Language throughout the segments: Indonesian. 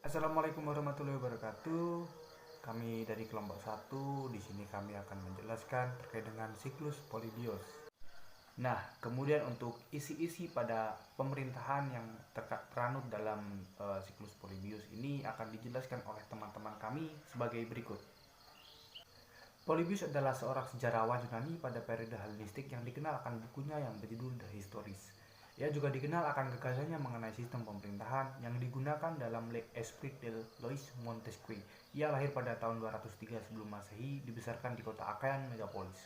Assalamualaikum warahmatullahi wabarakatuh. Kami dari kelompok 1 di sini kami akan menjelaskan terkait dengan siklus Polybius. Nah, kemudian untuk isi-isi pada pemerintahan yang teranut dalam siklus Polybius ini akan dijelaskan oleh teman-teman kami sebagai berikut. Polybius adalah seorang sejarawan Yunani pada periode Helenistik yang dikenal akan bukunya yang berjudul The Histories. Ia juga dikenal akan gagasannya mengenai sistem pemerintahan yang digunakan dalam L'Esprit de Lois Montesquieu. Ia lahir pada tahun 203 sebelum Masehi, dibesarkan di kota Achaean Megapolis.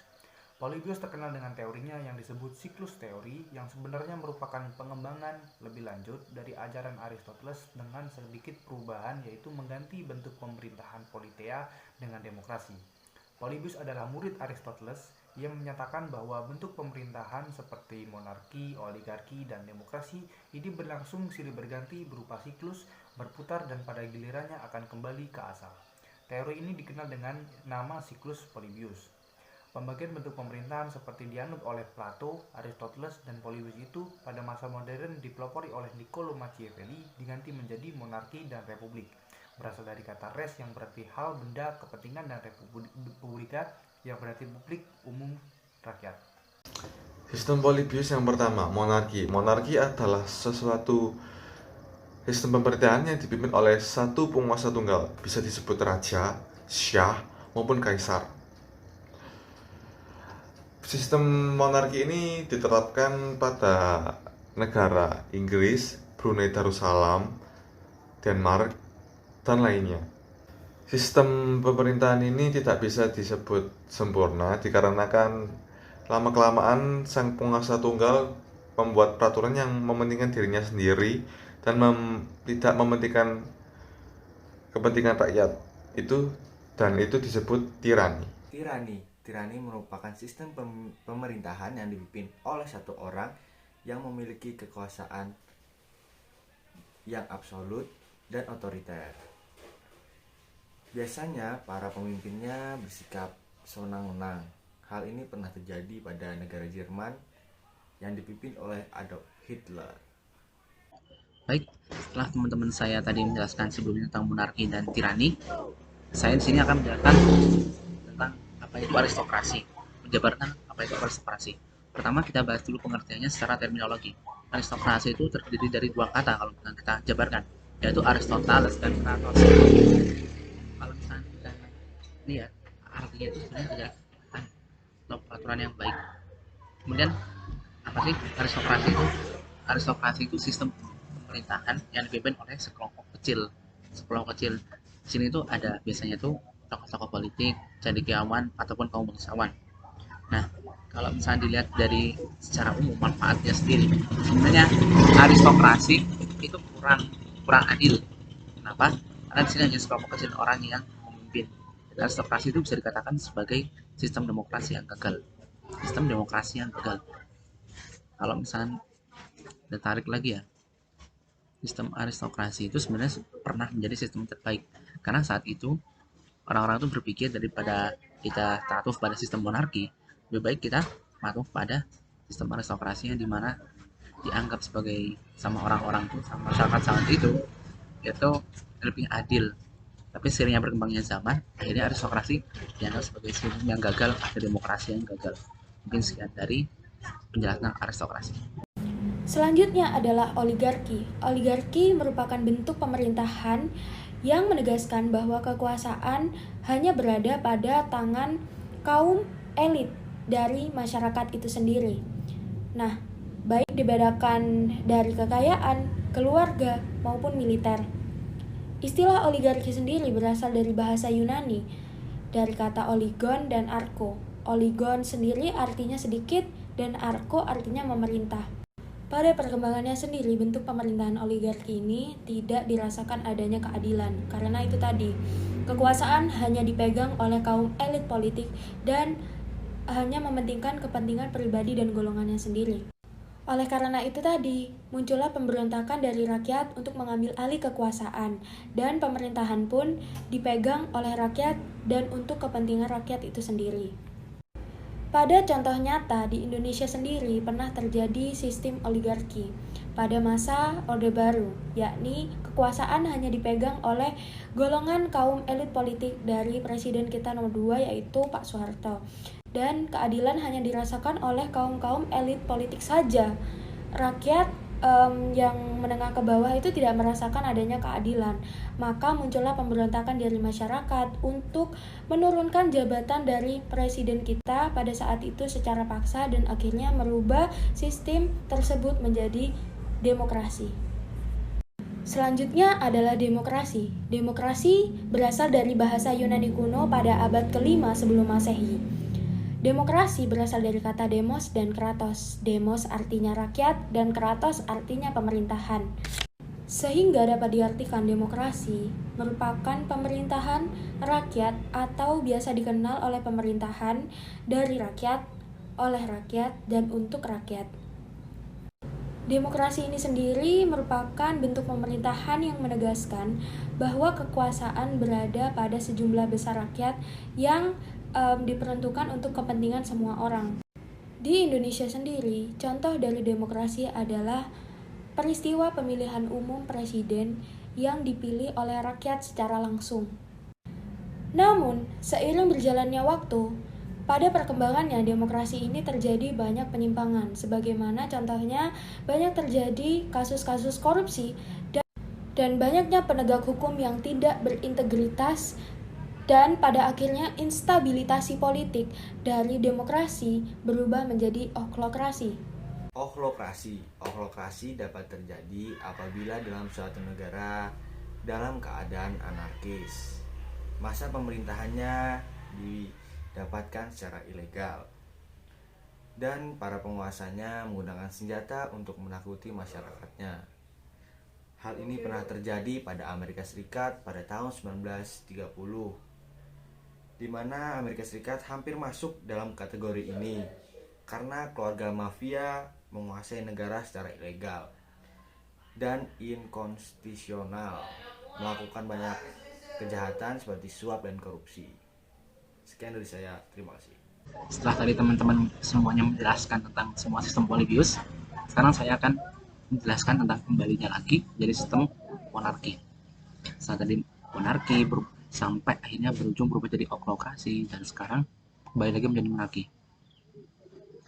Polybius terkenal dengan teorinya yang disebut siklus teori, yang sebenarnya merupakan pengembangan lebih lanjut dari ajaran Aristoteles dengan sedikit perubahan, yaitu mengganti bentuk pemerintahan politea dengan demokrasi. Polybius adalah murid Aristoteles yang menyatakan bahwa bentuk pemerintahan seperti monarki, oligarki, dan demokrasi ini berlangsung silih berganti berupa siklus, berputar, dan pada gilirannya akan kembali ke asal. Teori ini dikenal dengan nama siklus Polybius. Pembagian bentuk pemerintahan seperti dianut oleh Plato, Aristoteles, dan Polybius itu pada masa modern dipelopori oleh Niccolò Machiavelli diganti menjadi monarki dan republik. Berasal dari kata res yang berarti hal, benda, kepentingan, dan republika yang berarti publik, umum, rakyat. Sistem Polybius yang pertama, monarki. Monarki adalah sesuatu sistem pemerintahan yang dipimpin oleh satu penguasa tunggal, bisa disebut raja, syah, maupun kaisar. Sistem monarki ini diterapkan pada negara Inggris, Brunei Darussalam, Denmark, dan lainnya. Sistem pemerintahan ini tidak bisa disebut sempurna dikarenakan lama-kelamaan sang penguasa tunggal membuat peraturan yang mementingkan dirinya sendiri dan tidak mementingkan kepentingan rakyat. Itu disebut tirani. Tirani merupakan sistem pemerintahan yang dipimpin oleh satu orang yang memiliki kekuasaan yang absolut dan otoriter. Biasanya para pemimpinnya bersikap sewenang-wenang. Hal ini pernah terjadi pada negara Jerman yang dipimpin oleh Adolf Hitler. Baik, setelah teman-teman saya tadi menjelaskan sebelumnya tentang monarki dan tirani, saya di sini akan menjelaskan tentang apa itu aristokrasi, menjabarkan apa itu aristokrasi. Pertama kita bahas dulu pengertiannya secara terminologi. Aristokrasi itu terdiri dari dua kata kalau kita jabarkan, yaitu Aristoteles dan Kratos. Kalau misalnya kita lihat artinya itu sebenarnya adalah atau peraturan yang baik. Kemudian apa sih aristokrasi itu? Aristokrasi itu sistem pemerintahan yang dipimpin oleh sekelompok kecil. Di sini tuh ada biasanya tuh tokoh-tokoh politik, cendekiawan ataupun kaum bangsawan. Nah, kalau misalnya dilihat dari secara umum manfaatnya sendiri, sebenarnya aristokrasi itu kurang adil. Kenapa? Karena di sini hanya sekelompok kecil orang yang memimpin. Aristokrasi itu bisa dikatakan sebagai sistem demokrasi yang gagal. Kalau misalnya kita tarik lagi ya, sistem aristokrasi itu sebenarnya pernah menjadi sistem terbaik karena saat itu orang-orang itu berpikir daripada kita patuh pada sistem monarki, lebih baik kita patuh pada sistem aristokrasi yang dimana dianggap sebagai sama orang-orang itu sama masyarakat saat itu lebih adil. Tapi seiringnya berkembangnya zaman, akhirnya aristokrasi dianggap sebagai sistem yang gagal atau demokrasi yang gagal. Mungkin sekian dari penjelasan aristokrasi. Selanjutnya adalah oligarki. Oligarki merupakan bentuk pemerintahan yang menegaskan bahwa kekuasaan hanya berada pada tangan kaum elit dari masyarakat itu sendiri. Nah, baik dibedakan dari kekayaan, keluarga, maupun militer. Istilah oligarki sendiri berasal dari bahasa Yunani, dari kata oligon dan arko. Oligon sendiri artinya sedikit dan arko artinya memerintah. Pada perkembangannya sendiri, bentuk pemerintahan oligarki ini tidak dirasakan adanya keadilan. Karena itu tadi, kekuasaan hanya dipegang oleh kaum elit politik dan hanya mementingkan kepentingan pribadi dan golongannya sendiri. Oleh karena itu tadi, muncullah pemberontakan dari rakyat untuk mengambil alih kekuasaan, dan pemerintahan pun dipegang oleh rakyat dan untuk kepentingan rakyat itu sendiri. Pada contoh nyata di Indonesia sendiri pernah terjadi sistem oligarki pada masa Orde Baru, yakni kekuasaan hanya dipegang oleh golongan kaum elit politik dari Presiden kita nomor 2 yaitu Pak Soeharto. Dan keadilan hanya dirasakan oleh kaum-kaum elit politik saja. Rakyat yang menengah ke bawah itu tidak merasakan adanya keadilan. Maka muncullah pemberontakan dari masyarakat untuk menurunkan jabatan dari presiden kita pada saat itu secara paksa dan akhirnya merubah sistem tersebut menjadi demokrasi. Selanjutnya adalah demokrasi. Demokrasi berasal dari bahasa Yunani kuno pada abad ke-5 sebelum Masehi. Demokrasi berasal dari kata demos dan kratos. Demos artinya rakyat dan kratos artinya pemerintahan. Sehingga dapat diartikan demokrasi merupakan pemerintahan rakyat atau biasa dikenal oleh pemerintahan dari rakyat, oleh rakyat, dan untuk rakyat. Demokrasi ini sendiri merupakan bentuk pemerintahan yang menegaskan bahwa kekuasaan berada pada sejumlah besar rakyat yang diperuntukkan untuk kepentingan semua orang. Di Indonesia sendiri, contoh dari demokrasi adalah peristiwa pemilihan umum presiden yang dipilih oleh rakyat secara langsung. Namun, seiring berjalannya waktu, pada perkembangannya demokrasi ini terjadi banyak penyimpangan, sebagaimana contohnya banyak terjadi kasus-kasus korupsi dan banyaknya penegak hukum yang tidak berintegritas, dan pada akhirnya instabilitas politik dari demokrasi berubah menjadi oklokrasi. Oklokrasi dapat terjadi apabila dalam suatu negara dalam keadaan anarkis. Masa pemerintahannya didapatkan secara ilegal dan para penguasanya menggunakan senjata untuk menakuti masyarakatnya. Hal ini pernah terjadi pada Amerika Serikat pada tahun 1930, di mana Amerika Serikat hampir masuk dalam kategori ini karena keluarga mafia menguasai negara secara ilegal dan inkonstitusional, melakukan banyak kejahatan seperti suap dan korupsi. Sekian dari saya, terima kasih. Setelah tadi teman-teman semuanya menjelaskan tentang semua sistem Polybius, sekarang saya akan menjelaskan tentang kembalinya lagi jadi sistem monarki. Saat tadi monarki sampai akhirnya berujung berubah jadi oklokrasi dan sekarang kembali lagi menjadi monarki.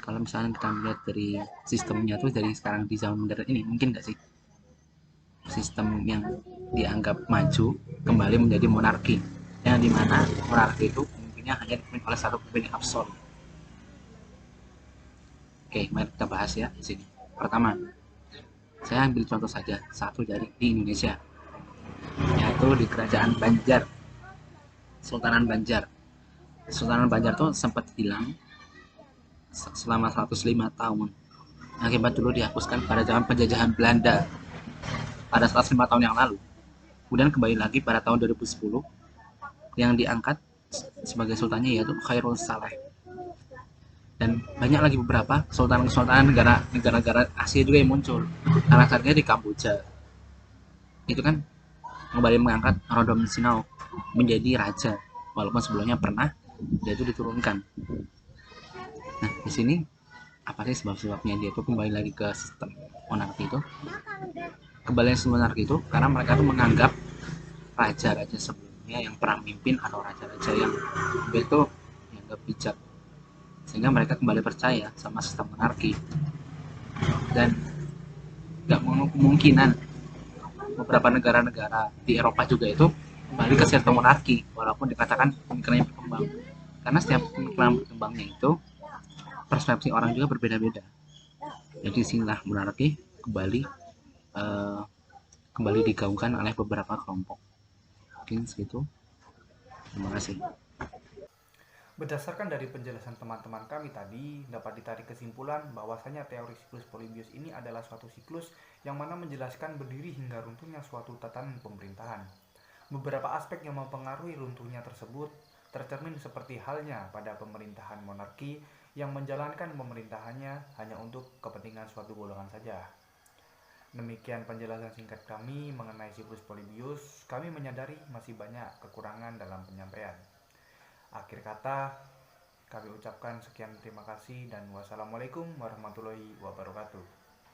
Kalau misalnya kita melihat dari sistemnya tuh dari sekarang di zaman modern ini, mungkin nggak sih sistem yang dianggap maju kembali menjadi monarki, yang dimana monarki itu pemimpinnya hanya dipimpin oleh satu pemimpin absolut. Oke, mari kita bahas ya di sini. Pertama, saya ambil contoh saja satu dari di Indonesia, yaitu di Kerajaan Banjar, Sultanan Banjar. Sultanan Banjar tuh sempat hilang selama 105 tahun. Akibat dulu dihapuskan pada zaman penjajahan Belanda pada 105 tahun yang lalu. Kemudian kembali lagi pada tahun 2010 yang diangkat sebagai sultannya yaitu Khairul Saleh. Dan banyak lagi beberapa kesultanan-kesultanan negara-negara Asia juga yang muncul. Salah satunya di Kamboja. Itu kan kembali mengangkat Norodom Sihanouk menjadi raja, walaupun sebelumnya pernah dia itu diturunkan. Nah, di sini apa sih sebab-sebabnya dia itu kembali lagi ke sistem monarki itu? Kembali ke monarki itu karena mereka tuh menganggap raja-raja sebelumnya yang pernah memimpin atau raja-raja yang itu dianggap bijak, sehingga mereka kembali percaya sama sistem monarki. Dan nggak kemungkinan beberapa negara-negara di Eropa juga itu kembali ke sistem monarki walaupun dikatakan pemikirannya berkembang, karena setiap pemikiran berkembangnya itu persepsi orang juga berbeda-beda. Jadi sinilah monarki kembali digaungkan oleh beberapa kelompok. Mungkin segitu. Terima kasih. Berdasarkan dari penjelasan teman-teman kami tadi, dapat ditarik kesimpulan bahwasanya teori siklus Polybius ini adalah suatu siklus yang mana menjelaskan berdiri hingga runtuhnya suatu tatanan pemerintahan. Beberapa aspek yang mempengaruhi runtuhnya tersebut tercermin seperti halnya pada pemerintahan monarki yang menjalankan pemerintahannya hanya untuk kepentingan suatu golongan saja. Demikian penjelasan singkat kami mengenai siklus Polybius. Kami menyadari masih banyak kekurangan dalam penyampaian. Akhir kata, Kami ucapkan sekian terima kasih dan wassalamualaikum warahmatullahi wabarakatuh.